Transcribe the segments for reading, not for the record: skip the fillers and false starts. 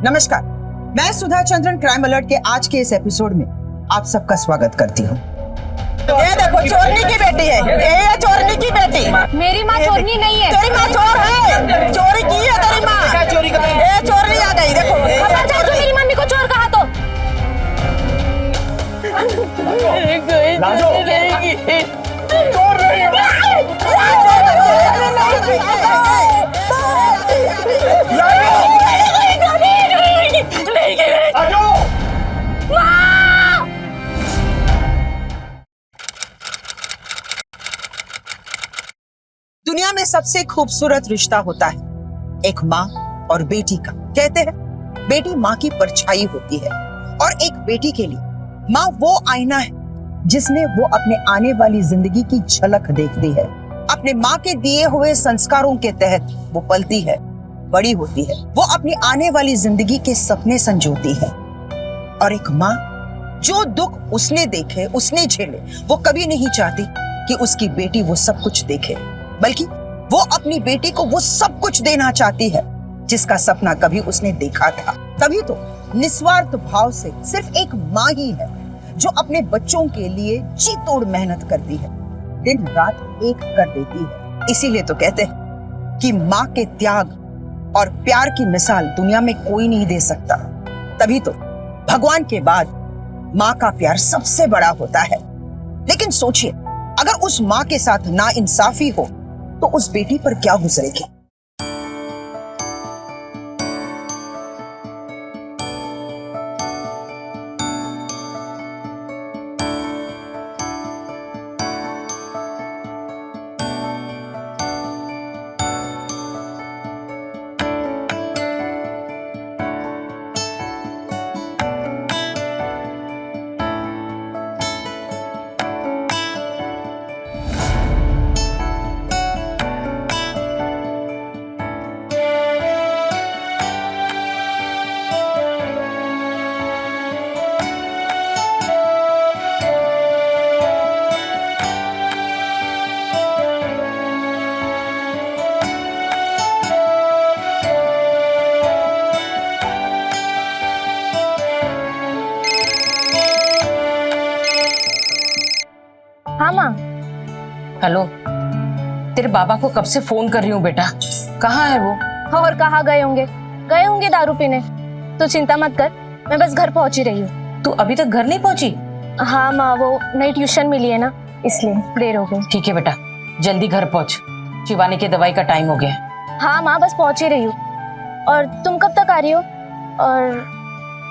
नमस्कार, मैं Sudha Chandran crime alert के आज के इस एपिसोड में आप सबका स्वागत करती हूँ। ये देखो चोरनी की बेटी है, ये चोरनी की बेटी। मेरी माँ चोरनी नहीं है। तेरी माँ चोर है, चोरी की है तेरी माँ। चोरी कर ये चोरनी आ गई देखो। खबर जाए तो मेरी मम्मी को चोर कहा तो। दुनिया में सबसे खूबसूरत रिश्ता होता है एक माँ और बेटी का। कहते हैं बेटी माँ की परछाई होती है और एक बेटी के लिए माँ वो आईना है जिसमें वो अपने आने वाली जिंदगी की झलक देखती है। अपने माँ के दिए हुए संस्कारों के तहत वो पलती है, बड़ी होती है, वो अपनी आने वाली जिंदगी के सपने संजोती है। और एक माँ जो दुख उसने देखे, उसने झेले, वो कभी नहीं चाहती कि उसकी बेटी वो सब कुछ देखे, बल्कि वो अपनी बेटी को वो सब कुछ देना चाहती है जिसका सपना कभी उसने देखा था। तभी तो निस्वार्थ भाव से सिर्फ एक माँ ही है जो अपने बच्चों के लिए जी तोड़ मेहनत करती है, दिन रात एक कर देती है। इसीलिए तो कहते हैं कि माँ के त्याग और प्यार की मिसाल दुनिया में कोई नहीं दे सकता। तभी तो भगवान के बाद माँ का प्यार सबसे बड़ा होता है। लेकिन सोचिए, अगर उस माँ के साथ नाइंसाफी हो तो उस बेटी पर क्या गुजरेगी। हाँ माँ। हेलो, तेरे बाबा को कब से फोन कर रही हूँ बेटा, कहाँ है वो? और कहाँ गए होंगे दारू पीने। तो चिंता मत कर, मैं बस घर पहुँच ही रही हूँ। तू अभी तक घर नहीं पहुँची? हाँ माँ, वो नई ट्यूशन मिली है ना, इसलिए देर हो गई। ठीक है बेटा, जल्दी घर पहुँच, शिवानी की दवाई का टाइम हो गया है। हाँ माँ, बस पहुँच ही रही हूँ। और तुम कब तक आ रही हो? और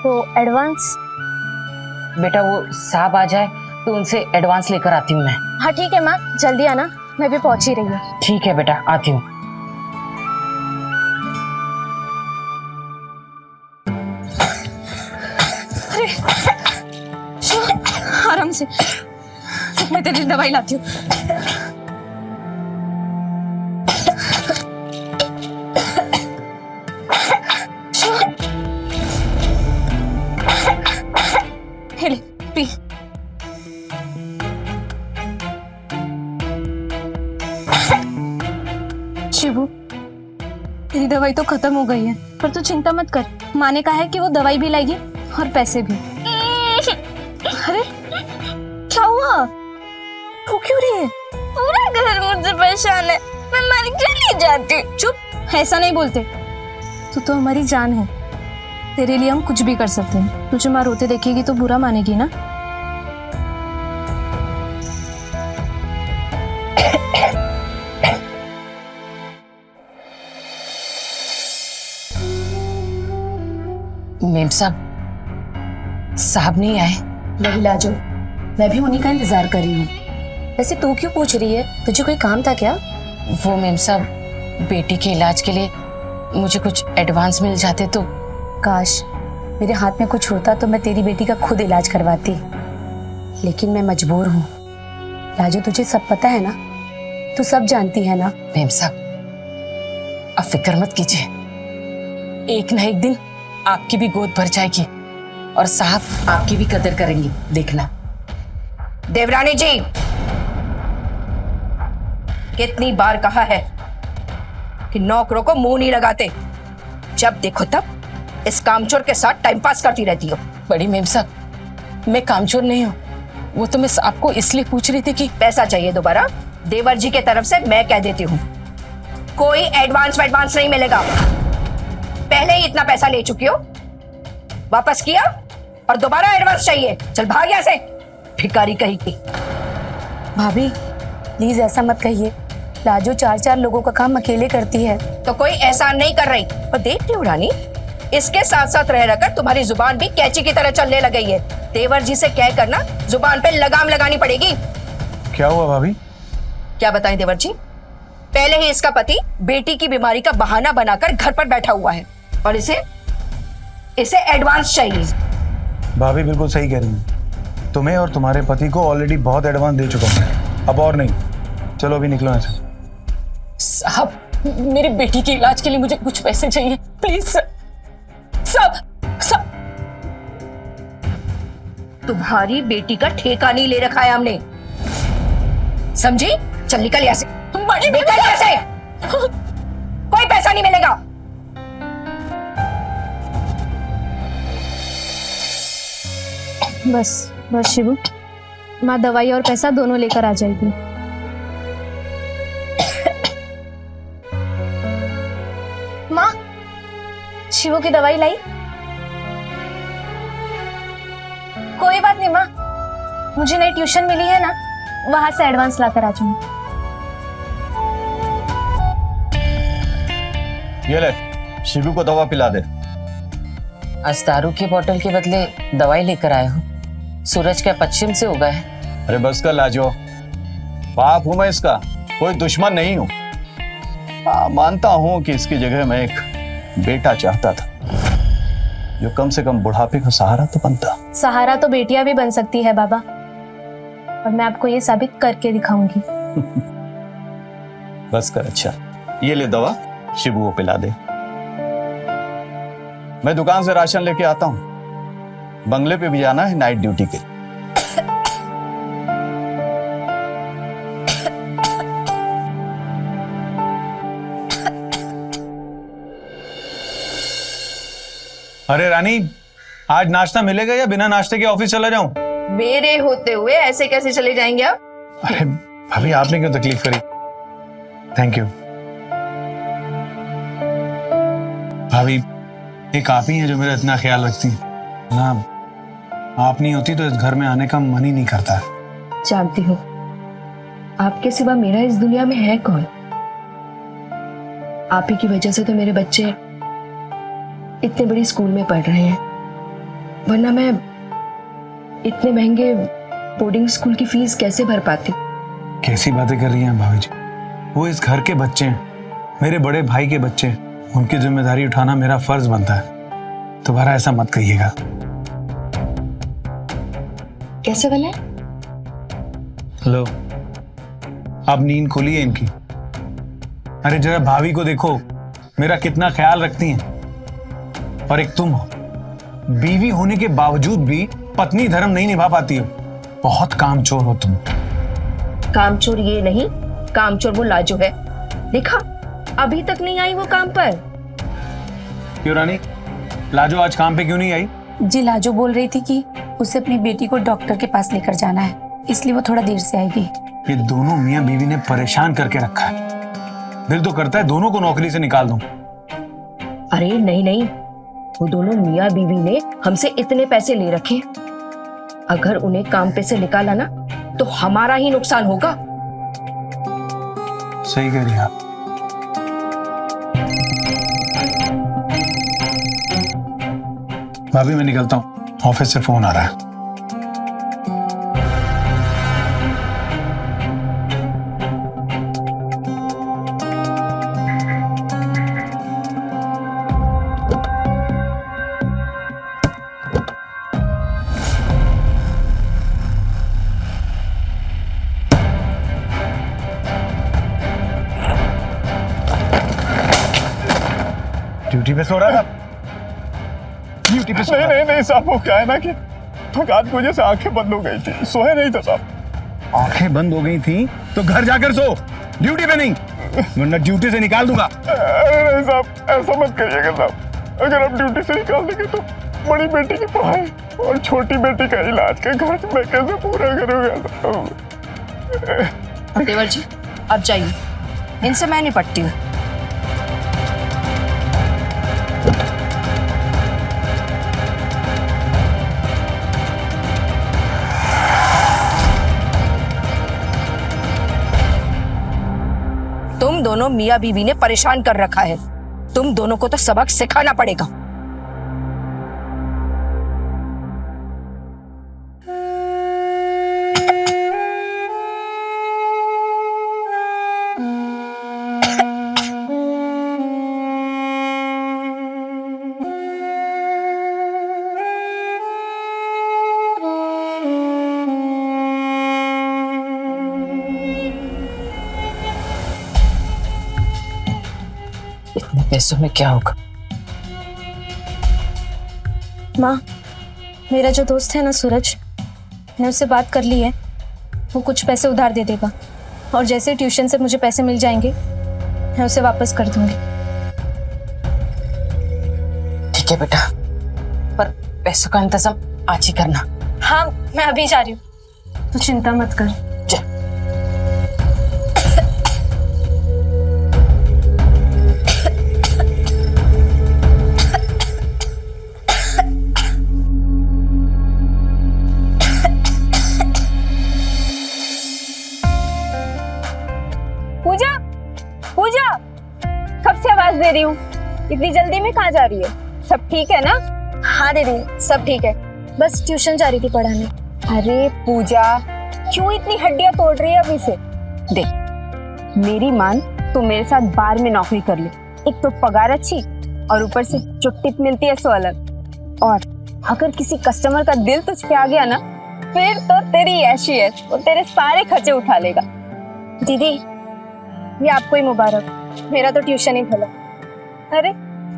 वो एडवांस? बेटा वो साहब आ जाए तो उनसे एडवांस लेकर आती हूँ मैं। हाँ ठीक है माँ, जल्दी आना, मैं भी पहुँच ही रही हूँ। ठीक है बेटा, आती हूँ। आराम से, मैं तेरी दवाई लाती हूँ। ले, पी। शिवू, तेरी दवाई तो खत्म हो गई है, पर तू चिंता मत कर। माँ ने कहा है कि वो दवाई भी लाएगी और पैसे भी। अरे क्या हुआ? रो क्यों रही है? पूरा घर मुझसे परेशान है, मैं मर क्यों नहीं जाती? चुप, ऐसा नहीं बोलते। तू तो हमारी जान है, तेरे लिए हम कुछ भी कर सकते हैं। तुझे माँ रोते देखेगी तो बुरा मानेगी ना? मेम साहब नहीं आए? नहीं लाजो, मैं भी उन्हीं का इंतजार कर रही हूँ। वैसे तू क्यों पूछ रही है, तुझे कोई काम था क्या? वो मेम साहब, बेटी के इलाज के लिए मुझे कुछ एडवांस मिल जाते तो। काश मेरे हाथ में कुछ होता तो मैं तेरी बेटी का खुद इलाज करवाती, लेकिन मैं मजबूर हूँ। लाजो तुझे सब पता है ना, तू सब जानती है ना। मेम साहब अब फिक्र मत कीजिए, एक ना एक दिन आपकी भी गोद भर जाएगी और साहब आपकी भी कदर करेंगी, देखना। देवरानी जी, कितनी बार कहा है कि नौकरों को मुंह नहीं लगाते, जब देखो तब इस कामचोर के साथ टाइम पास करती रहती हो। बड़ी मेम साहब, मैं कामचोर नहीं हूँ। वो तो मैं आपको इसलिए पूछ रही थी कि पैसा चाहिए दोबारा? देवर जी के तरफ से मैं कह देती हूँ, कोई एडवांस नहीं मिलेगा। पहले ही इतना पैसा ले चुकी हो, वापस किया और दोबारा एडवांस चाहिए। चल भाग यहाँ से, भिखारी कहीं की। भाभी प्लीज ऐसा मत कहिए। लाजो 4 लोगों का काम अकेले करती है। तो कोई एहसान नहीं कर रही। और देख रही हो रानी, इसके साथ साथ रह रहकर तुम्हारी जुबान भी कैंची की तरह चलने लग गई है। देवर जी से कह करना जुबान पे लगाम लगानी पड़ेगी। क्या हुआ भाभी? क्या बताएं देवर जी, पहले ही इसका पति बेटी की बीमारी का बहाना बनाकर घर पर बैठा हुआ है और इसे एडवांस चाहिए। भाभी बिल्कुल सही कह रही है। तुम्हें और तुम्हारे पति को ऑलरेडी बहुत एडवांस दे चुका हूं, अब और नहीं। चलो अभी निकलो ऐसे। साहब, मेरी बेटी के इलाज के लिए मुझे कुछ पैसे चाहिए प्लीज सर। सब तुम्हारी बेटी का ठेका नहीं ले रखा है हमने, समझी? चल निकल यहाँ से, निकल यहाँ से। कोई पैसा नहीं मिलेगा। बस शिवू, माँ दवाई और पैसा दोनों लेकर आ जाएगी। माँ, शिवू की दवाई लाई? कोई बात नहीं माँ, मुझे नई ट्यूशन मिली है ना, वहां से एडवांस लाकर आ जाऊंगी। ये ले, शिबू को दवा पिला दे। आज दारू की बोतल के बदले दवाई लेकर आए हो। सूरज क्या पश्चिम से उगा है? अरे बस कर लाजो, बाप हूं मैं इसका, कोई दुश्मन नहीं हूं। मानता हूं कि इसकी जगह मैं एक बेटा चाहता था, जो कम से कम बुढ़ापे का सहारा तो बनता। सहारा तो बेटियां भी बन सकती है बाबा, और मैं आपको ये साबित करके दिखाऊंगी। बस कर, अच्छा ये ले दवा, शिबू को पिला दे। मैं दुकान से राशन लेके आता हूं, बंगले पे भी जाना है नाइट ड्यूटी के। अरे रानी, आज नाश्ता मिलेगा या बिना नाश्ते के ऑफिस चला जाऊं? मेरे होते हुए ऐसे कैसे चले जाएंगे आप? अरे भाभी, आपने क्यों तकलीफ करी? थैंक यू भाभी, एक आप ही हैं जो मेरा इतना ख्याल रखती हैं ना। आप नहीं होती तो इस घर में आने का मन ही नहीं करता है। जानती हूँ, आपके सिवा मेरा इस दुनिया में है कौन? आप ही की वजह से तो मेरे बच्चे इतने बड़ी स्कूल में पढ़ रहे हैं, वरना मैं इतने महंगे बोर्डिंग स्कूल की फीस कैसे भर पाती? कैसी बातें कर रही हैं भाभी जी? वो इस घर के बच्चे हैं, मेरे बड़े भाई के बच्चे हैं। उनकी जिम्मेदारी उठाना मेरा फर्ज बनता है। दोबारा ऐसा मत कहिएगा। कैसे बना? हेलो, अब नींद खुली है इनकी। अरे जरा भाभी को देखो, मेरा कितना ख्याल रखती हैं। और एक तुम हो, बीवी होने के बावजूद भी पत्नी धर्म नहीं निभा पाती हो। बहुत कामचोर हो तुम। कामचोर ये नहीं, कामचोर वो लाजो है। देखा, अभी तक नहीं आई वो काम पर। क्यों रानी, लाजो आज काम पे क्यों नहीं आई? जी, लाजो बोल रही थी कि उसे अपनी बेटी को डॉक्टर के पास लेकर जाना है, इसलिए वो थोड़ा देर से आएगी। ये दोनों मियाँ बीवी ने परेशान करके रखा है। दिल तो करता है दोनों को नौकरी से निकाल दूं। अरे नहीं नहीं, वो दोनों मियाँ बीवी ने हमसे इतने पैसे ले रखे, अगर उन्हें काम पे से निकाला ना तो हमारा ही नुकसान होगा। सही कह रही हैं आप। भाभी मैं निकलता हूँ, ऑफिस से फोन आ रहा है। ड्यूटी पे सो रहा था? ड्यूटी पे सो रहा था? नहीं साहब, वो क्या है ना कि थकान की वजह से आंखें बंद हो गई थी, सोया नहीं था साहब। आंखें बंद हो गई थी तो घर जाकर सो, ड्यूटी पे नहीं, वरना ड्यूटी से निकाल दूंगा। अरे नहीं साहब, ऐसा मत करिएगा साहब। अगर आप ड्यूटी से निकाल देंगे तो बड़ी बेटी की पढ़ाई और छोटी बेटी का इलाज का खर्च मैं कैसे पूरा करूंगा? देवर जी अब जाइए, इनसे मैं निपटती हूँ। तुम दोनों मियाँ बीवी ने परेशान कर रखा है, तुम दोनों को तो सबक सिखाना पड़ेगा। इतने पैसों में क्या होगा? माँ, मेरा जो दोस्त है ना सूरज, मैंने उससे बात कर ली है। वो कुछ पैसे उधार दे देगा और जैसे ट्यूशन से मुझे पैसे मिल जाएंगे मैं उसे वापस कर दूंगी। ठीक है बेटा, पर पैसों का इंतजाम आज ही करना। हाँ, मैं अभी जा रही हूँ, तो चिंता मत कर। जा। पूजा, पूजा, कब से आवाज दे रही हूँ, इतनी जल्दी में कहाँ जा रही है? सब ठीक है ना? हाँ दीदी, सब ठीक है, बस ट्यूशन जा रही थी पढ़ाने। अरे पूजा, क्यों इतनी हड्डियां तोड़ रही है अभी से? देख, मेरी मान तो मेरे साथ बार में नौकरी कर ले, एक तो पगार अच्छी और ऊपर से जो टिप मिलती है सो अलग। और अगर किसी कस्टमर का दिल तुझ पे आ गया ना, फिर तो तेरी ऐशी है, वो तेरे सारे खर्चे उठा लेगा। दीदी, ये आपको ही मुबारक, मेरा तो ट्यूशन ही भला। अरे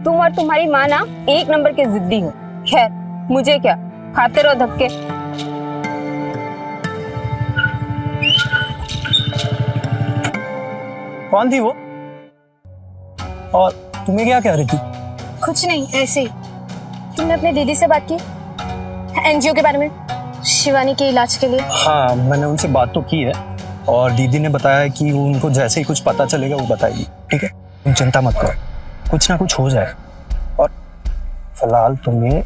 तुम और तुम्हारी माँ ना एक नंबर के जिद्दी हो। खैर, मुझे क्या, खाते रहो धक्के। कौन थी वो और तुम्हें क्या कह रही थी? कुछ नहीं, ऐसे ही। तुमने अपने दीदी से बात की एनजीओ के बारे में, शिवानी के इलाज के लिए? हाँ, मैंने उनसे बात तो की है और दीदी ने बताया कि वो उनको जैसे ही कुछ पता चलेगा वो बताएगी। ठीक है, तुम चिंता मत करो, कुछ ना कुछ हो जाए। और फिलहाल तुम्हें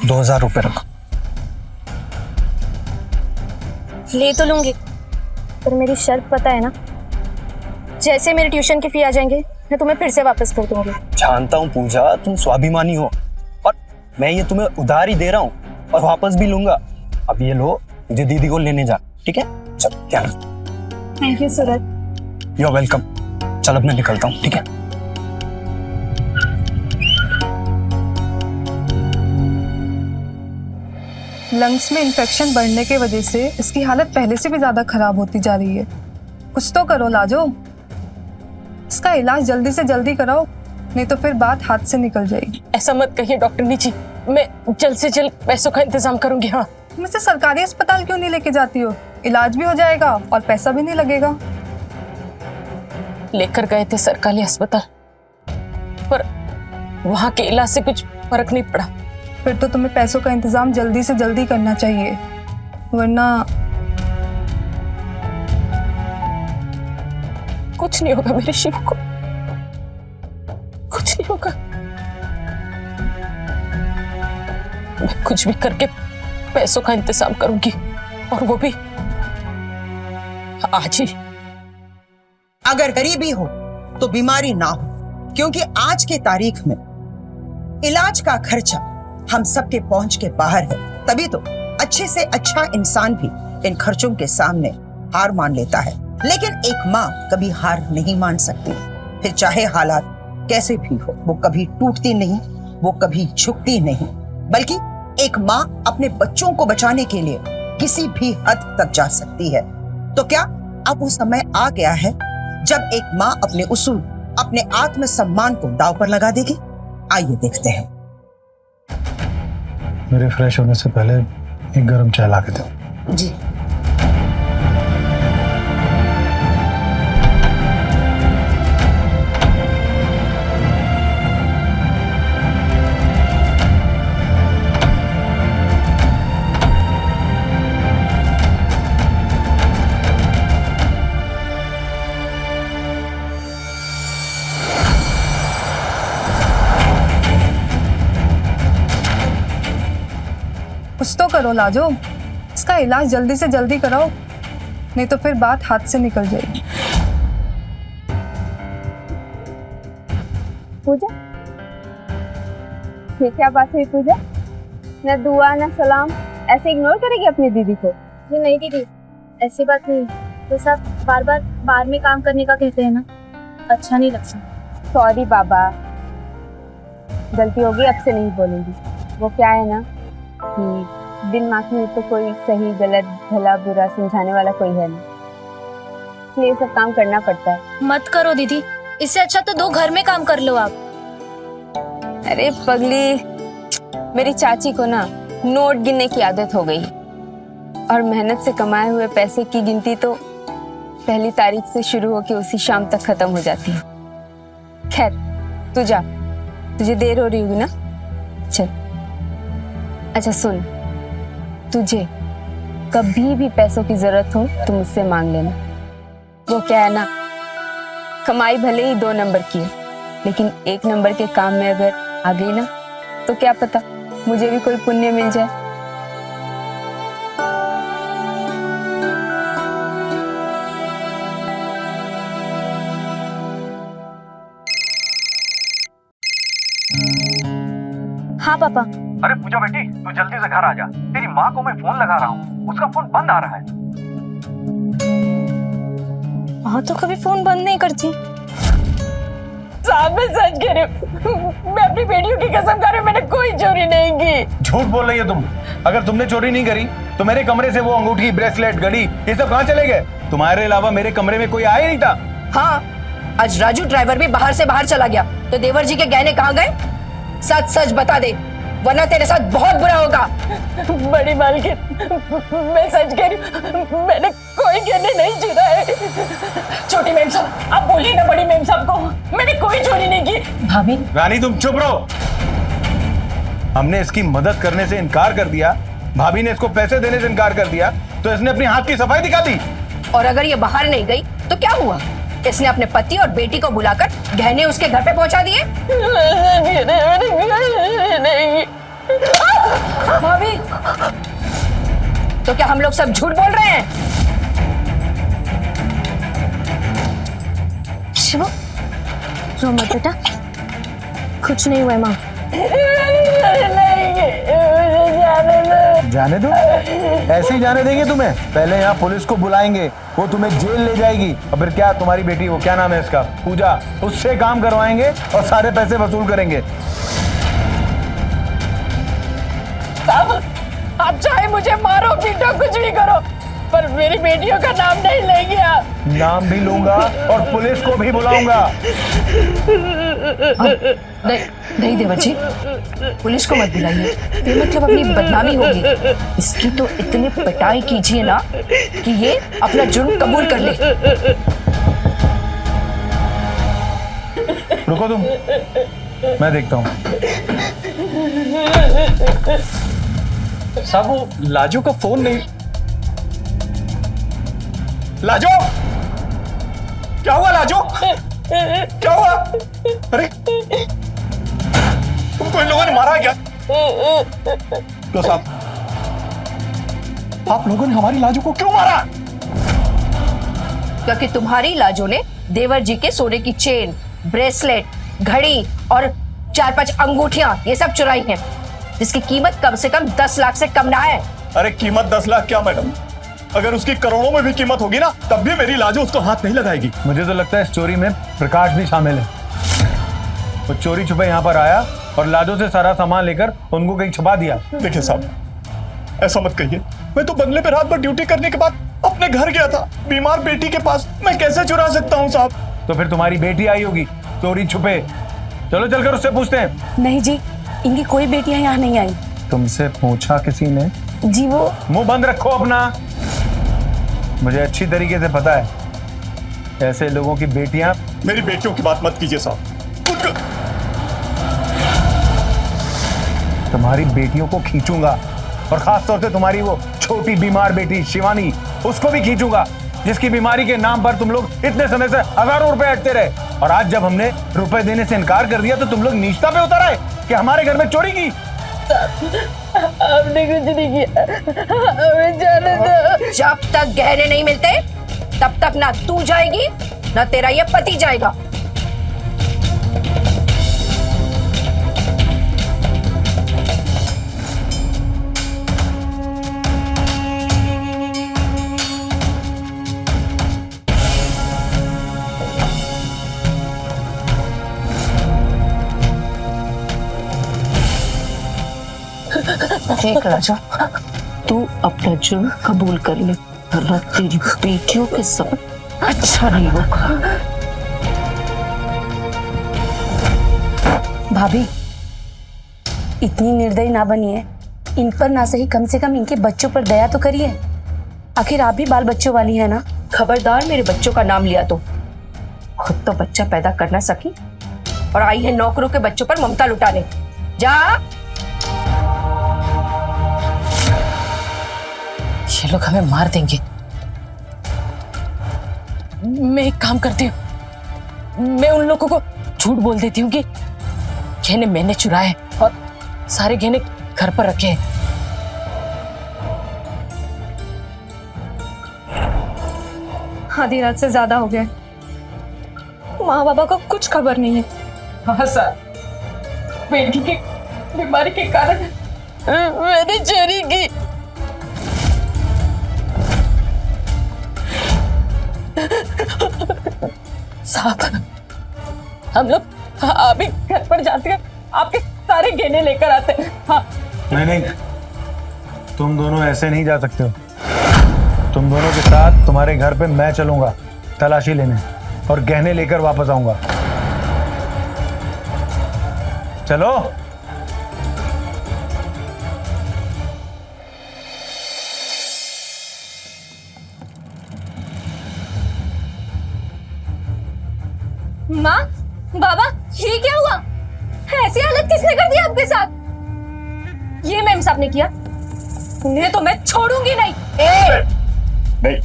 2000 रुपए रखो। ले तो लूंगी, पर मेरी शर्त पता है ना, जैसे मेरे ट्यूशन की फी आ जाएंगे मैं तुम्हें फिर से वापस कर दूंगी। जानता हूँ पूजा, तुम स्वाभिमानी हो और मैं ये तुम्हें उधार ही दे रहा हूँ और वापस भी लूंगा। अब ये लो, मुझे दीदी को लेने जा। ठीक है, चलो, क्या ना। Thank you Suraj. You are welcome. चल अब मैं निकलता हूँ। ठीक है। लंग्स में इन्फेक्शन बढ़ने के वजह से इसकी हालत पहले से भी ज्यादा खराब होती जा रही है। कुछ तो करो लाजो, इसका इलाज जल्दी से जल्दी कराओ, नहीं तो फिर बात हाथ से निकल जाएगी। ऐसा मत कहिए डॉक्टर नीची, मैं जल्द से जल्द पैसों का इंतजाम करूंगी। हाँ, मुझसे सरकारी अस्पताल क्यों नहीं लेके जाती हो? इलाज भी हो जाएगा और पैसा भी नहीं लगेगा। लेकर गए थे सरकारी अस्पताल, पर वहां के इलाज से कुछ फर्क नहीं पड़ा। फिर तो तुम्हें पैसों का इंतजाम जल्दी से जल्दी करना चाहिए, वरना कुछ नहीं होगा मेरे शिव को, कुछ नहीं होगा। मैं कुछ भी करके पैसों का इंतजाम करूंगी, और वो भी आज ही। अगर गरीबी हो तो बीमारी ना हो, क्योंकि आज के तारीख में इलाज का खर्चा हम सबके पहुंच के बाहर है। तभी तो अच्छे से अच्छा इंसान भी इन खर्चों के सामने हार मान लेता है। लेकिन एक माँ कभी हार नहीं मान सकती, फिर चाहे हालात कैसे भी हो। वो कभी टूटती नहीं, वो कभी झुकती नहीं, बल्कि एक माँ अपने बच्चों को बचाने के लिए किसी भी हद तक जा सकती है। तो क्या अब वो समय आ गया है जब एक माँ अपने उसूल, अपने आत्मसम्मान को दांव पर लगा देगी? आइए देखते हैं। मेरे फ्रेश होने से पहले एक गर्म चाय ला के दो। जी। कुछ तो करो लाजो, इसका इलाज जल्दी से जल्दी कराओ, नहीं तो फिर बात हाथ से निकल जाएगी। पूजा, ये क्या बात हुई पूजा? ना दुआ ना सलाम, ऐसे इग्नोर करेगी अपनी दीदी को? जी नहीं दीदी, ऐसी बात नहीं, तो सब बार बार बाहर में काम करने का कहते हैं ना, अच्छा नहीं लगता। सॉरी बाबा, गलती होगी, अब से नहीं बोलूंगी। वो क्या है ना कि बिन माँ की तो कोई सही गलत भला बुरा समझाने वाला कोई है नहीं, इसलिए सब काम करना पड़ता है। मत करो दीदी, इससे अच्छा तो 2 घर में काम कर लो आप। अरे पगली, मेरी चाची को ना नोट गिनने की आदत हो गई, और मेहनत से कमाए हुए पैसे की गिनती तो पहली तारीख से शुरू होकर उसी शाम तक खत्म हो जाती है। खैर तू जा, तुझे देर हो रही होगी ना, चल। अच्छा सुन, तुझे कभी भी पैसों की जरूरत हो तो मुझसे मांग लेना। वो क्या है ना, कमाई भले ही 2 नंबर की है, लेकिन 1 नंबर के काम में अगर आ गई ना तो क्या पता मुझे भी कोई पुण्य मिल जाए। हाँ पापा। अरे पूजा बेटी, तू जल्दी से घर आ जा, तेरी माँ को मैं फोन लगा रहा हूँ, उसका फोन बंद आ रहा है। हाँ तो कभी फोन बंद नहीं करती। साहब मैं सच कह रही हूँ, मैं अपनी बेटियों की कसम खा रही हूँ, मैंने कोई चोरी नहीं की। झूठ बोल रही हो तुम। अगर तुमने चोरी नहीं करी तो मेरे कमरे से वो अंगूठी, ब्रेसलेट, घड़ी, ये सब कहाँ चले गए? तुम्हारे अलावा मेरे कमरे में कोई आया नहीं था। हाँ, आज राजू ड्राइवर भी बाहर से बाहर चला गया, तो देवर जी के गहने कहाँ गए? सच सच बता दे, वरना तेरे साथ बहुत बुरा होगा। बड़ी मालकिन, मैं सच कह रही हूँ, मैंने कोई गहने नहीं चुरा है। छोटी मेम साहब, आप बोलिए ना बड़ी मेम साहब को, मैंने कोई चोरी नहीं की। भाभी, रानी तुम चुप रहो। हमने इसकी मदद करने से इनकार कर दिया, भाभी ने इसको पैसे देने से इनकार कर दिया, तो इसने अपनी हाथ की सफाई दिखा दी। और अगर ये बाहर नहीं गई तो क्या हुआ? इसने अपने पति और बेटी को बुलाकर गहने उसके घर पे पहुंचा दिए। भाभी, तो क्या हम लोग सब झूठ बोल रहे हैं? शिवू, रो मत बेटा, कुछ नहीं हुआ है माँ। जाने दो, ऐसे ही जाने देंगे तुम्हें? पहले यहाँ पुलिस को बुलाएंगे, वो तुम्हें जेल ले जाएगी, और फिर क्या तुम्हारी बेटी, वो क्या नाम है इसका, पूजा, उससे काम करवाएंगे और सारे पैसे वसूल करेंगे। साहब, आप चाहे मुझे मारो पीटो कुछ भी करो, पर मेरी बेटियों का नाम नहीं लेंगे आप। नाम भी लूंगा और पुलिस को भी बुलाऊंगा। नहीं नहीं देवर जी, पुलिस को मत बुलाइए, ये मतलब अपनी बदनामी होगी। इसकी तो इतनी पिटाई कीजिए ना कि ये अपना जुर्म कबूल कर ले। रुको तुम, मैं देखता हूँ। साहब वो लाजो का फोन नहीं। लाजो, क्या हुआ लाजो? क्या हुआ? अरे तुमको इन लोगों ने मारा है क्या? तो साहब, आप लोगों ने हमारी लाजो को क्यों मारा? क्योंकि तुम्हारी लाजो ने देवर जी के सोने की चेन, ब्रेसलेट, घड़ी और 4-5 अंगूठियां ये सब चुराई हैं, जिसकी कीमत कम से कम 10 लाख से कम ना है। अरे कीमत 10 लाख क्या मैडम, अगर उसकी करोड़ों में भी कीमत होगी ना, तब भी मेरी लाजो उसको हाथ नहीं लगाएगी। मुझे तो लगता है इस चोरी में प्रकाश भी शामिल है। वो चोरी छुपे यहाँ पर आया और लाजो से सारा सामान लेकर उनको कहीं छुपा दिया। देखिए साहब, ऐसा मत कहिए, मैं तो बंगले पे रात भर ड्यूटी करने के बाद अपने घर गया था, बीमार बेटी के पास, मैं कैसे चुरा सकता हूँ साहब? तो फिर तुम्हारी बेटी आई होगी चोरी छुपे। चलो चलकर उससे पूछते हैं। नहीं जी, इनकी कोई बेटियां यहाँ नहीं आई। तुमसे पूछा किसी ने? जी वो मुंह बंद रखो अपना। मुझे अच्छी तरीके से पता है ऐसे लोगों की बेटियां। मेरी बेटियों की बात मत कीजिए साहब। तुम्हारी बेटियों को खींचूंगा, और खास तौर से तुम्हारी वो छोटी बीमार बेटी शिवानी, उसको भी खींचूंगा, जिसकी बीमारी के नाम पर तुम लोग इतने समय से हजारों रुपए हटते रहे, और आज जब हमने रुपए देने से इनकार कर दिया तो तुम लोग नीचता पे उतर आए कि हमारे घर में चोरी की। आपने कुछ नहीं किया, हमें जाने दो। जब तक गहने नहीं मिलते तब तक ना तू जाएगी ना तेरा ये पति जाएगा। देख राजा, तू अपना जुर्म कबूल कर ले, वरना तेरी बेटियों के साथ अच्छा नहीं होगा। भाभी, इतनी निर्दयी ना बनिए। इन पर ना सही कम से कम इनके बच्चों पर दया तो करिए। आखिर आप भी बाल बच्चों वाली है ना। खबरदार मेरे बच्चों का नाम लिया तो खुद तो बच्चा पैदा कर ना सकी और आई है नौकरों के बच्चों पर ममता लुटाने। जा। ये लोग हमें मार देंगे। मैं एक काम करती हूँ, मैं उन लोगों को झूठ बोल देती हूँ कि गहने मैंने चुराए और सारे गहने घर पर रखे हैं। आधी रात से ज्यादा हो गया, माँ बाबा को कुछ खबर नहीं है। हाँ सर, बेटी की बीमारी के कारण मैंने चोरी की। साहब, हम लोग अभी घर पर जाते हैं, आपके सारे गहने लेकर आते हैं। हाँ। नहीं, तुम दोनों ऐसे नहीं जा सकते हो। तुम दोनों के साथ तुम्हारे घर पे मैं चलूंगा तलाशी लेने और गहने लेकर वापस आऊंगा। चलो। माँ, बाबा, ये क्या हुआ? ऐसी हालत किसने कर दी आपके साथ? ये मैम साहब ने किया। उन्हें तो मैं छोड़ूंगी नहीं। नहीं,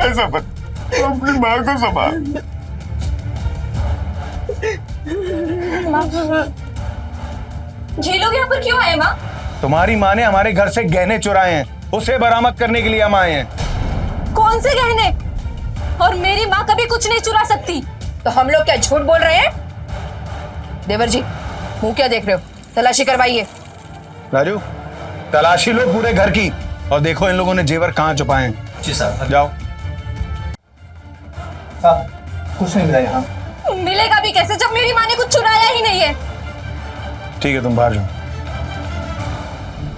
ऐसा मत। तू अपनी माँ को संभाल। ये लोग यहाँ पर क्यों आए माँ? तुम्हारी माँ ने हमारे घर से गहने चुराए हैं, उसे बरामद करने के लिए हम आए हैं। कौन से गहने? और मेरी माँ कभी कुछ नहीं चुरा सकती। तो हम लोग क्या झूठ बोल रहे हैं? देवर जी, मुंह क्या देख रहे हो? तलाशी करवाइए। राजू, तलाशी लो पूरे घर की और देखो इन लोगों ने जेवर कहाँ छुपाए हैं। जी साहब। जाओ। साहब, कुछ नहीं मिला यहाँ। मिलेगा भी कैसे जब मेरी माँ ने कुछ चुराया ही नहीं है? ठीक है, तुम बाहर जाओ।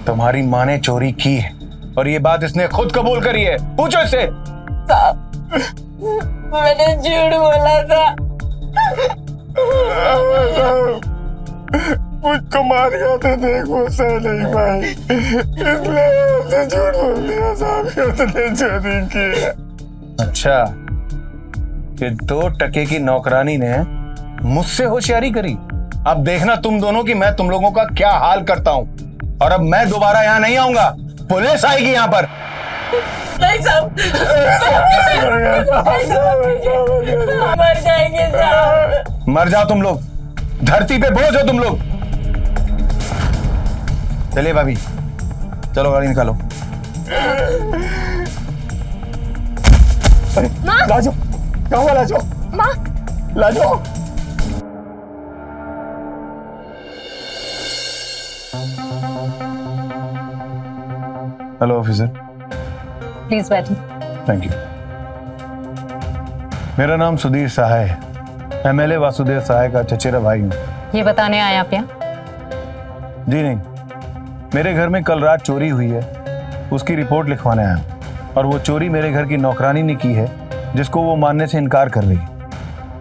तुम्हारी माँ ने चोरी की है और ये बात इसने खुद कबूल करी है। पूछो इससे। मैंने झूठ बोला था। मुझको मार गया था, देख वो सह नहीं पाई, इसलिए उसने झूठ बोल दिया। साहब, उसने चोरी की। अच्छा, कि 2 टके की नौकरानी ने मुझसे होशियारी करी। अब देखना तुम दोनों की मैं तुम लोगों का क्या हाल करता हूँ। और अब मैं दोबारा यहाँ नहीं आऊंगा, पुलिस आएगी यहाँ पर। नहीं साहब, मर जाएंगे साहब। मर जाओ तुम लोग, धरती पे बोझ हो तुम लोग। चलिए भाभी, चलो गाड़ी निकालो। लाजो, क्या हुआ लाजो? माँ, लाजो, हेलो ऑफिसर। प्लीज बैठिए। Thank you. मेरा नाम सुधीर सहाय है, एमएलए वासुदेव सहाय का चचेरा भाई हूँ। ये बताने आए आप यहाँ? जी नहीं, मेरे घर में कल रात चोरी हुई है, उसकी रिपोर्ट लिखवाने आया हूँ। और वो चोरी मेरे घर की नौकरानी ने की है, जिसको वो मानने से इनकार कर रही है,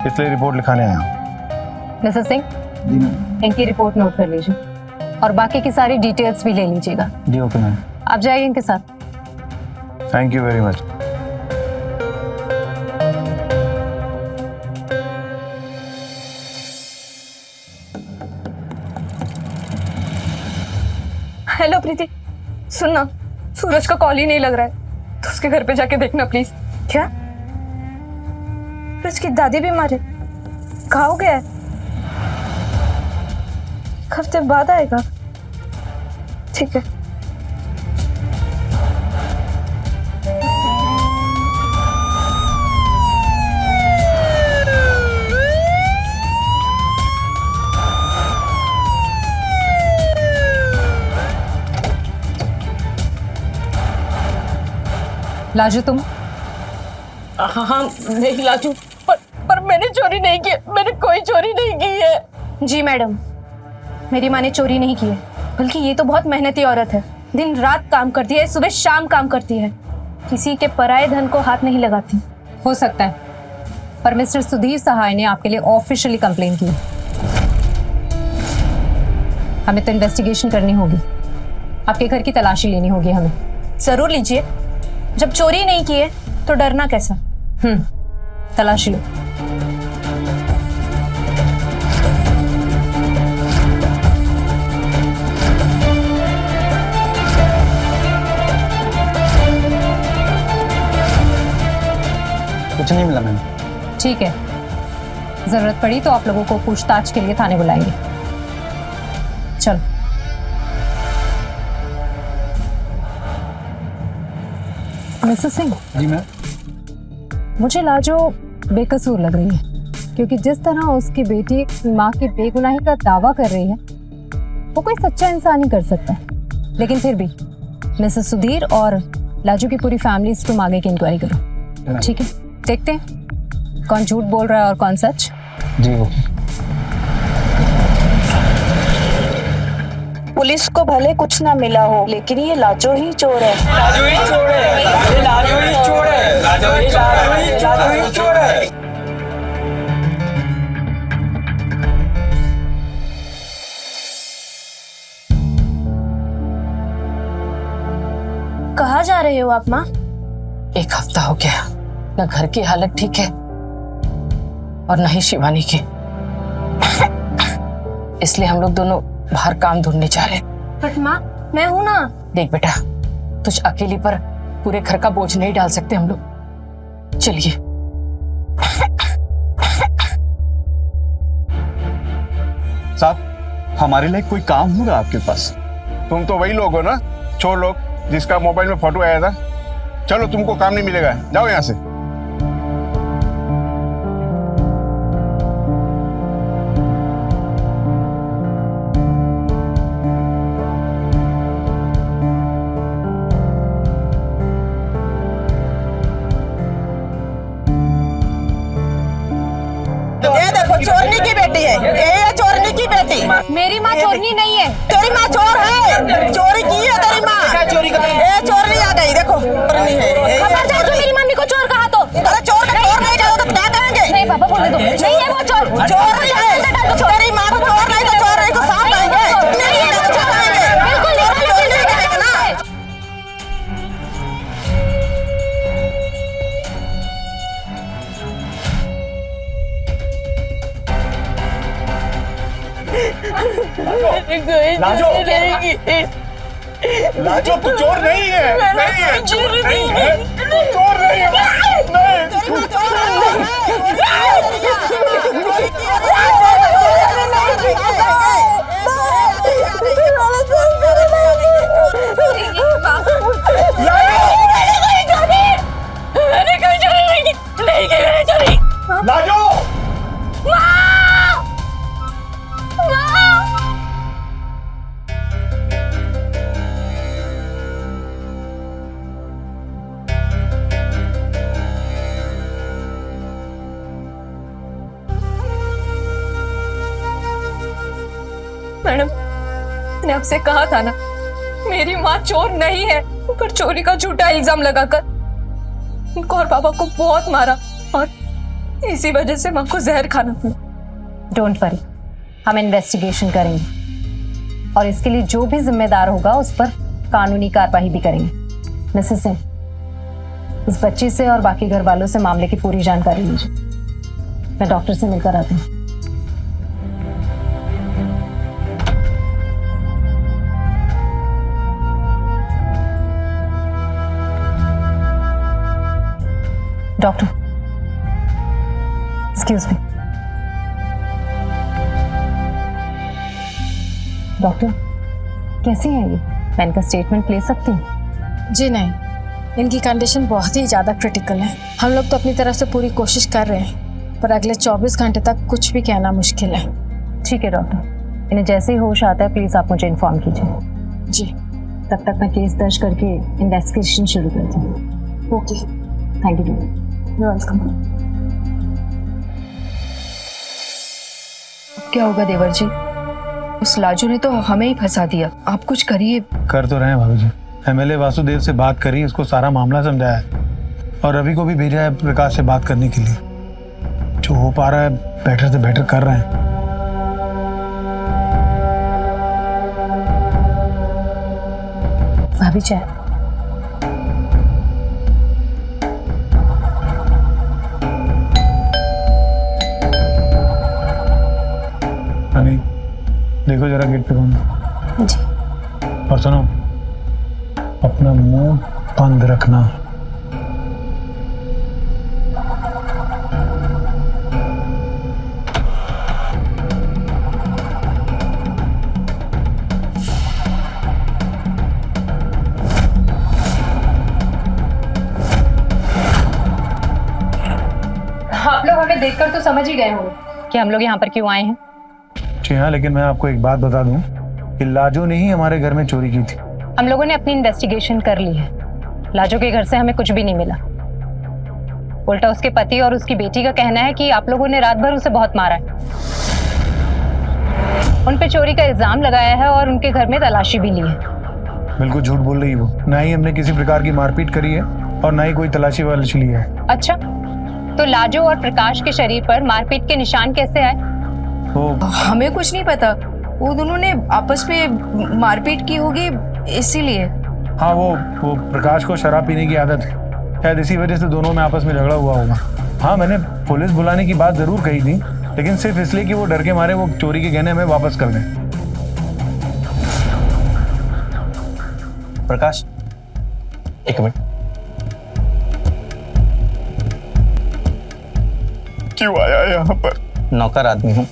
इसलिए रिपोर्ट लिखाने आया हूँ। मिस्टर सिंह, इनकी रिपोर्ट नोट कर लीजिए और बाकी की सारी डिटेल्स भी ले लीजिएगा। जी ओके मैम। आप जाइए इनके साथ। Thank you very much. Hello Preeti, सुनना, सूरज का कॉल ही नहीं लग रहा है, तो उसके घर पे जाके देखना प्लीज। क्या? सूरज की दादी बीमार है, कहाँ हो गया है? 1 हफ्ते बाद आएगा। ठीक है। लाजू तुम? हाँ नहीं लाजू, पर मैंने चोरी नहीं की, मैंने कोई चोरी नहीं की है। जी मैडम, मेरी माँ ने चोरी नहीं की है, बल्कि ये तो बहुत मेहनती औरत है। दिन रात काम करती है, सुबह शाम काम करती है, किसी के पराये धन को हाथ नहीं लगाती। हो सकता है, पर मिस्टर सुधीर सहाय ने आपके लिए ऑफिशियली कंप्लेन की। हमें तो इन्वेस्टिगेशन करनी होगी, आपके घर की तलाशी लेनी होगी हमें। जरूर लीजिए, जब चोरी नहीं की है तो डरना कैसा। तलाशी लो। कुछ नहीं मिला मैम। ठीक है, जरूरत पड़ी तो आप लोगों को पूछताछ के लिए थाने बुलाएंगे। चलो। मिसेस सिंह। जी मैम। मुझे लाजो बेकसूर लग रही है, क्योंकि जिस तरह उसकी बेटी माँ की बेगुनाही का दावा कर रही है वो कोई सच्चा इंसान ही कर सकता है। लेकिन फिर भी मिसेस सुधीर और लाजो की पूरी फैमिली तुम आगे की इंक्वायरी करो, ठीक है? देखते हैं कौन झूठ बोल रहा है और कौन सच। जी ओके। पुलिस को भले कुछ ना मिला हो, लेकिन ये लाजो ही चोर है। लाजो ही चोर है, लाजो ही चोर है, लाजो ही चोर है। कहाँ जा रहे हो आप माँ? एक हफ्ता हो गया, न घर की हालत ठीक है और न ही शिवानी की, इसलिए हम लोग दोनों बाहर काम ढूंढने जा रहे हैं। बट माँ, मैं हूं ना। देख बेटा, तुझ अकेली पर पूरे घर का बोझ नहीं डाल सकते हम लोग। चलिए। साहब, हमारे लिए कोई काम होगा आपके पास? तुम तो वही लोग हो ना, चोर लोग, जिसका मोबाइल में फोटो आया था। चलो, तुमको काम नहीं मिलेगा, जाओ यहाँ से। ये देखो, चोरनी की बेटी है, ये चोरनी की बेटी। मेरी माँ चोरनी नहीं है। तेरी माँ चोर है, चोरी की है तेरी माँ। ये चोरनी आ गई, देखो चोरनी है। खबरदार जो मेरी मम्मी को चोर कहा तो। अरे चोर का चोर नहीं कहो तो क्या कहेंगे? नहीं पापा, बोलने दो। नहीं है वो चोर। चोर नहीं है, तेरी माँ को चोर नहीं तो चोर नहीं तो साफ कहेंगे। नहीं है तो क्या कहेंगे? बिल्कुल नहीं, चोर नहीं कहेंगे ना। लाजो, लाजो तू चोर नहीं है, नहीं है, चोर नहीं है, तू चोर नहीं है, नहीं। तेरी माँ चोर है। मैंने कोई चोरी नहीं की, नहीं की मैंने चोरी। लाजो, मैडम, मैंने आपसे कहा था ना, मेरी माँ चोर नहीं है, पर चोरी का झूठा इल्जाम लगाकर उनको और पापा को बहुत मारा और इसी वजह से माँ को जहर खाना पड़ा। डोंट वरी, हम इन्वेस्टिगेशन करेंगे और इसके लिए जो भी जिम्मेदार होगा उस पर कानूनी कार्रवाई भी करेंगे। मिसेस सिंह, इस बच्ची से और बाकी घर वालों से मामले की पूरी जानकारी लीजिए। मैं डॉक्टर से मिलकर आती हूँ। Doctor, excuse me. डॉक्टर, कैसी है ये? मैं इनका स्टेटमेंट ले सकती हूँ? जी नहीं, इनकी कंडीशन बहुत ही ज़्यादा क्रिटिकल है। हम लोग तो अपनी तरफ से पूरी कोशिश कर रहे हैं, पर अगले 24 घंटे तक कुछ भी कहना मुश्किल है। ठीक है डॉक्टर, इन्हें जैसे ही होश आता है प्लीज़ आप मुझे इन्फॉर्म कीजिए। जी। तब तक मैं केस दर्ज करके इन्वेस्टिगेशन शुरू करती हूँ। Okay, thank you. You welcome. क्या होगा देवर जी? उस लाजू ने तो हमें ही फंसा दिया। आप कुछ करिए। कर तो रहे हैं भाभी जी। एमएलए वासुदेव से बात करी, उसको सारा मामला समझाया है और रवि को भी भेजा है प्रकाश से बात करने के लिए। जो हो पा रहा है बेटर से बेटर कर रहे हैं। भाभी चाय। हनी देखो जरा गेट पे कौन है। जी। और सुनो, अपना मुंह बंद रखना। आप लोग हमें देखकर तो समझ ही गए होंगे कि हम लोग यहाँ पर क्यों आए हैं। जी हाँ, लेकिन मैं आपको एक बात बता दूं कि लाजो ने ही हमारे घर में चोरी की थी। हम लोगों ने अपनी इन्वेस्टिगेशन कर ली है। लाजो के घर से हमें कुछ भी नहीं मिला। उल्टा उसके पति और उसकी बेटी का कहना है कि आप लोगों ने रात भर उसे बहुत मारा है। उन पे चोरी का इल्जाम लगाया है और उनके घर में तलाशी भी ली है। बिल्कुल झूठ बोल रही है वो। ना ही हमने किसी प्रकार की मारपीट करी है और ना ही कोई तलाशी वाली ली है। अच्छा, तो लाजो और प्रकाश के शरीर पर मारपीट के निशान कैसे आए? हमें कुछ नहीं पता। वो दोनों ने आपस में मारपीट की होगी इसीलिए। हाँ, वो प्रकाश को शराब पीने की आदत है, शायद इसी वजह से दोनों में आपस में झगड़ा हुआ होगा। हाँ, मैंने पुलिस बुलाने की बात जरूर कही थी, लेकिन सिर्फ इसलिए कि वो डर के मारे वो चोरी के गहने हमें वापस कर दें। प्रकाश, एक मिनट। क्यों आया यहाँ पर? नौकर आदमी हूँ,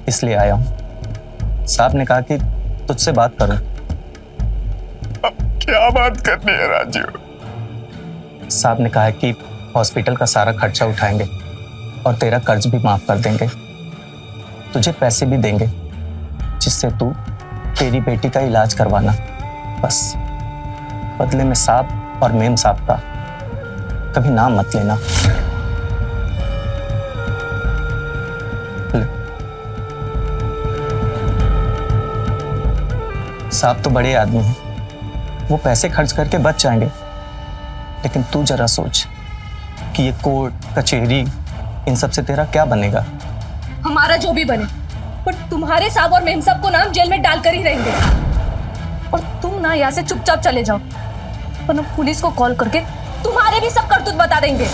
इसलिए आया हूँ। साहब ने कहा कि तुझसे बात करूं। अब क्या बात करनी है राजू? साहब ने कहा है कि हॉस्पिटल का सारा खर्चा उठाएंगे और तेरा कर्ज भी माफ कर देंगे। तुझे पैसे भी देंगे जिससे तू तेरी बेटी का इलाज करवाना। बस बदले में साहब और मेम साहब का कभी नाम मत लेना। साहब तो बड़े आदमी हैं, वो पैसे खर्च करके बच जाएंगे, लेकिन तू जरा सोच कि ये कोर्ट कचहरी इन सब से तेरा क्या बनेगा। हमारा जो भी बने, पर तुम्हारे साहब और मेम साहब को नाम जेल में डालकर ही रहेंगे। और तुम ना यहाँ से चुपचाप चले जाओ, वरना पुलिस को कॉल करके तुम्हारे भी सब करतूत बता देंगे।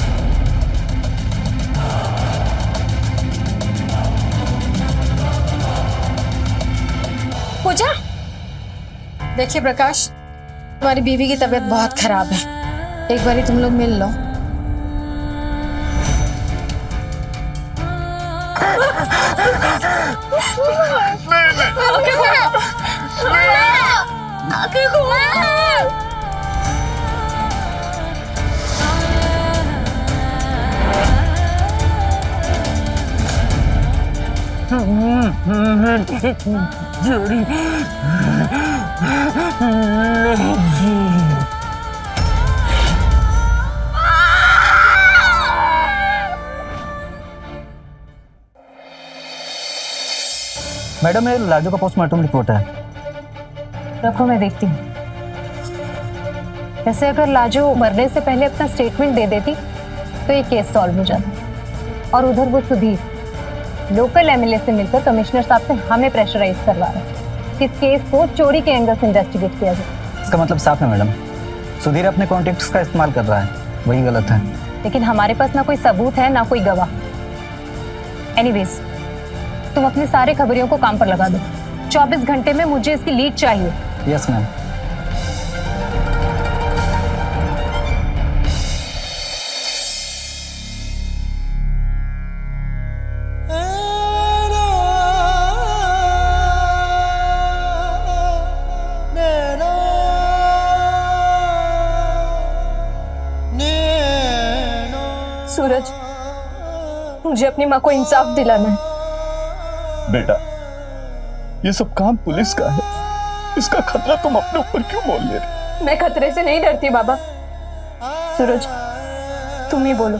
पूजा, देखिए प्रकाश, तुम्हारी बीवी की तबीयत बहुत खराब है। एक बारी तुम लोग मिल लो। मैडम, ये लाजो का पोस्टमार्टम रिपोर्ट है। रखो, मैं देखती हूँ। वैसे अगर लाजो मरने से पहले अपना स्टेटमेंट दे देती तो ये केस सॉल्व हो जाता। और उधर वो सुधीर लोकल एमएलए से मिलकर कमिश्नर साहब से हमें प्रेशराइज करवा रहा है कि इस केस को चोरी के एंगल से इन्वेस्टिगेट किया जाए। इसका मतलब साफ है मैडम, सुधीर अपने कॉन्टेक्ट्स का इस्तेमाल कर रहा है, वही गलत है। लेकिन हमारे पास ना कोई सबूत है ना कोई गवाह। एनीवेज, तुम अपने सारे खबरियों को काम पर लगा दो। 24 घंटे में मुझे इसकी लीड चाहिए। Yes ma'am. सूरज, मुझे अपनी माँ को इंसाफ दिलाना है। बेटा, ये सब काम पुलिस का है, इसका खतरा तुम अपने ऊपर क्यों मोल ले रहे? मैं खतरे से नहीं डरती बाबा। सूरज, तुम ही बोलो,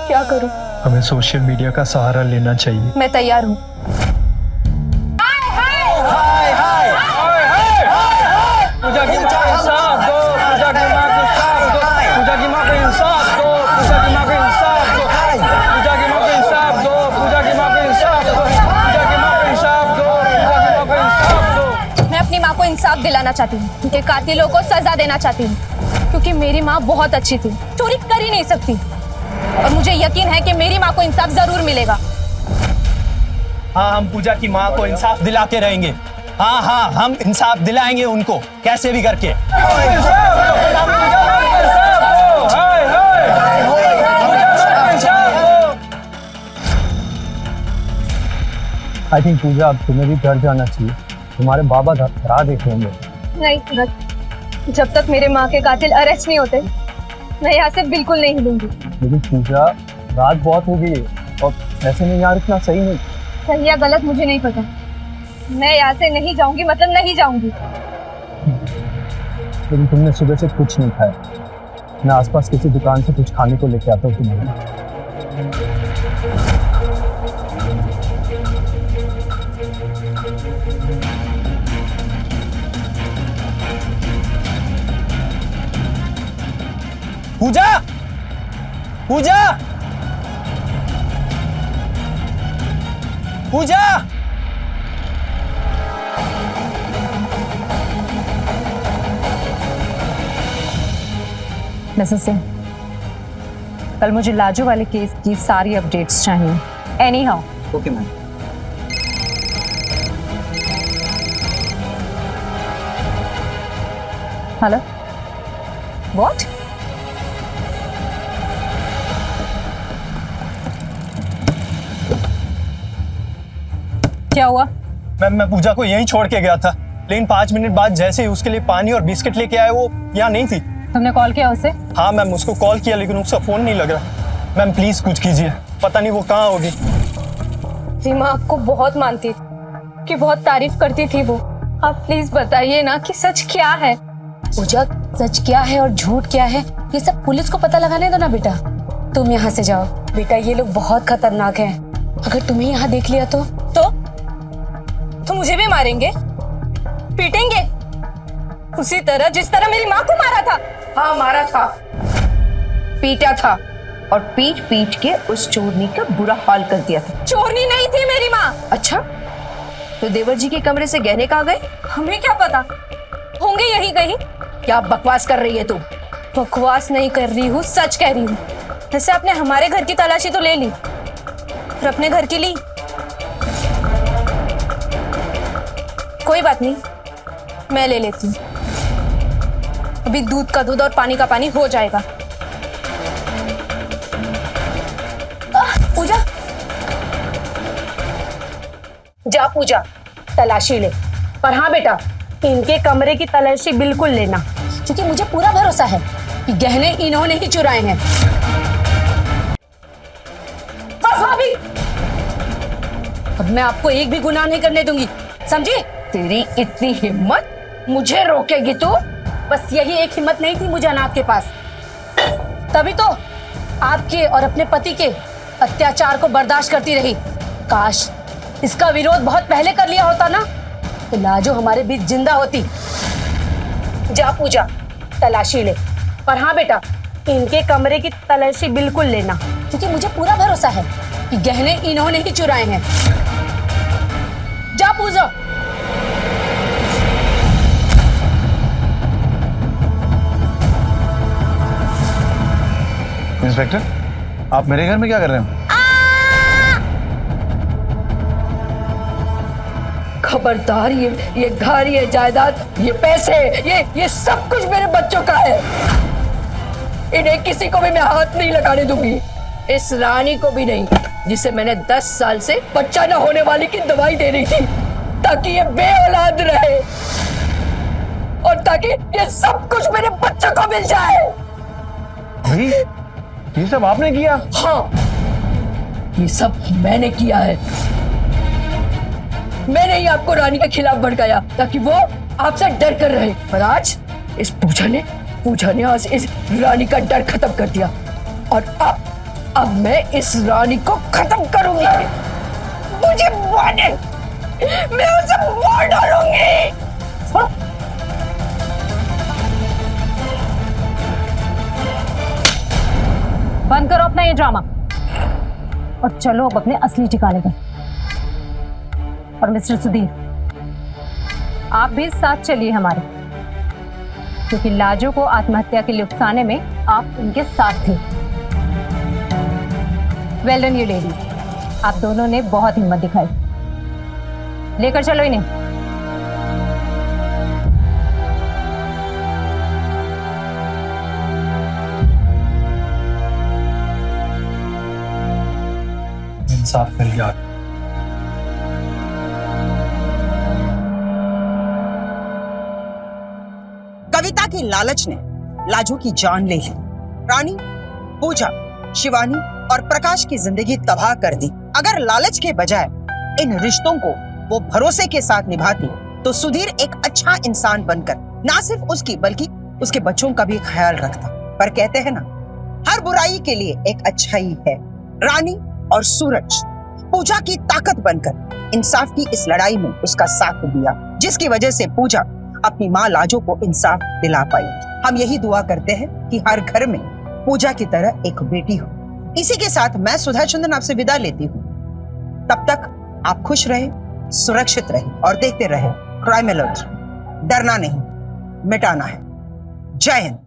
क्या करूं? हमें सोशल मीडिया का सहारा लेना चाहिए। मैं तैयार हूँ। पूजा की माँ को इंसाफ दो, पूजा की माँ को इंसाफ दो, पूजा की माँ को इंसाफ दो, पूजा की माँ को इंसाफ दो, पूजा की माँ को इंसाफ दो, पूजा की माँ को इंसाफ दो, पूजा की माँ को इंसाफ दो, पूजा की माँ को इंसाफ दो। मैं अपनी माँ को इंसाफ दिलाना चाहती हूँ, उनके कातिलों को सजा देना चाहती हूँ, क्योंकि मेरी माँ बहुत अच्छी थी, चोरी कर ही नहीं सकती, और मुझे यकीन है कि मेरी माँ को इंसाफ जरूर मिलेगा। हाँ, हम पूजा की माँ को इंसाफ दिला के रहेंगे। हाँ हाँ, हम इंसाफ दिलाएंगे उनको कैसे भी करके। आई थिंक पूजा, अब तुम्हें भी घर जाना चाहिए, तुम्हारे बाबा राह देख लेंगे। नहीं सूरज, जब तक मेरे माँ के कातिल अरेस्ट नहीं होते, मैं यहाँ से बिल्कुल नहीं हिलूंगी। लेकिन पूजा, रात बहुत हो गई है और ऐसे में यहाँ रुकना सही नहीं। सही या गलत मुझे नहीं पता, मैं यहाँ से नहीं जाऊंगी, मतलब नहीं जाऊंगी। लेकिन तुमने सुबह से कुछ नहीं खाया, मैं आसपास किसी दुकान से कुछ खाने को लेके आता हूँ तुम्हें। पूजा, पूजा, पूजा। मिसेस सिंह, कल मुझे लाजो वाले केस की सारी अपडेट्स चाहिए। Any how. Okay ma'am. Hello, what? क्या हुआ? मैम, मैं पूजा को यहीं छोड़ के गया था, लेकिन 5 मिनट बाद जैसे ही उसके लिए पानी और बिस्किट लेके आए, वो यहाँ नहीं थी। तुमने कॉल किया उसे? हाँ मैम, उसको कॉल किया लेकिन उसका फोन नहीं लग रहा। मैम प्लीज कुछ कीजिए, पता नहीं वो कहाँ होगी। रीमा आपको बहुत मानती थी, कि बहुत तारीफ करती थी वो। आप प्लीज बताइए ना कि सच क्या है। पूजा, सच क्या है और झूठ क्या है, ये सब पुलिस को पता लगाने दो ना बेटा। तुम यहाँ से जाओ बेटा, ये लोग बहुत खतरनाक हैं। अगर तुम्हें यहाँ देख लिया तो मुझे भी मारेंगे, पीटेंगे, उसी तरह जिस तरह मेरी माँ को मारा था। हाँ, मारा था, पीटा था, और पीट पीट के उस चोरनी का बुरा हाल कर दिया था। चोरनी नहीं थी मेरी माँ। अच्छा, तो देवर जी के कमरे से गहने कहाँ गए? हमें क्या पता, होंगे यही कहीं। क्या बकवास कर रही है तू? बकवास नहीं कर रही हूँ, सच कह रही हूँ। जैसे आपने हमारे घर की तलाशी तो ले ली, और अपने घर की ली। कोई बात नहीं, मैं ले लेती हूँ। अभी दूध का दूध और पानी का पानी हो जाएगा। पूजा, जा पूजा, तलाशी ले। पर हाँ बेटा, इनके कमरे की तलाशी बिल्कुल लेना, क्योंकि मुझे पूरा भरोसा है कि गहने इन्होंने ही चुराए हैं। बस भाभी, अब मैं आपको एक भी गुनाह नहीं करने दूंगी, समझी? तेरी इतनी हिम्मत, मुझे रोकेगी तू? बस यही एक हिम्मत नहीं थी मुझे अनाथ के पास, तभी तो आपके और अपने पति के अत्याचार को बर्दाश्त करती रही। काश इसका विरोध बहुत पहले कर लिया होता ना, तो लाजो हमारे बीच जिंदा होती। जा पूजा, तलाशी ले। पर हाँ बेटा, इनके कमरे की तलाशी बिल्कुल लेना, क्योंकि मुझे पूरा भरोसा है कि गहने इन्होंने ही चुराए हैं। जा पूजा। इंस्पेक्टर, आप मेरे घर में क्या कर रहे हैं? खबरदार, ये घर, ये जायदाद, ये पैसे, ये सब कुछ मेरे बच्चों का है। इन्हें किसी को भी मैं हाथ नहीं लगाने दूंगी, इस रानी को भी नहीं, जिसे मैंने 10 साल से बच्चा न होने वाली की दवाई दे रही थी, ताकि ये बेऔलाद रहे, और ताकि ये सब कुछ मेरे बच्चों को मिल जाए। भाई, ये सब आपने किया? हाँ, ये सब मैंने किया है। मैंने ही आपको रानी के खिलाफ भड़काया, ताकि वो आपसे डर कर रहे। पर आज इस पूजा ने पूजा ने आज इस रानी का डर खत्म कर दिया और अब मैं इस रानी को खत्म करूंगी। मुझे माने, मैं उसे मार डालूंगी। बंद करो अपना ये ड्रामा और चलो अब अपने असली ठिकाने पर। और मिस्टर सुधीर, आप भी साथ चलिए हमारे, क्योंकि लाजो को आत्महत्या के लिए उकसाने में आप उनके साथ थे। वेल डन यू लेडी, आप दोनों ने बहुत हिम्मत दिखाई। लेकर चलो इन्हें। इंसाफ मिल गया। कविता की लालच ने लाजो की जान ले ली। रानी, पूजा, शिवानी और प्रकाश की जिंदगी तबाह कर दी। अगर लालच के बजाय इन रिश्तों को वो भरोसे के साथ निभाती तो सुधीर एक अच्छा इंसान बनकर ना सिर्फ उसकी बल्कि उसके बच्चों का भी ख्याल रखता। पर कहते हैं ना, हर बुराई के लिए एक अच्छाई है। रानी और सूरज पूजा की ताकत बनकर इंसाफ की इस लड़ाई में उसका साथ दिया, जिसकी वजह से पूजा अपनी माँ लाजो को इंसाफ दिला पाई। हम यही दुआ करते हैं कि हर घर में पूजा की तरह एक बेटी हो। इसी के साथ मैं सुधा चंदन आपसे विदा लेती हूँ। तब तक आप खुश रहे, सुरक्षित रहे और देखते रहे क्राइम अलर्ट। डरना नहीं, मिटाना है। जय हिंद।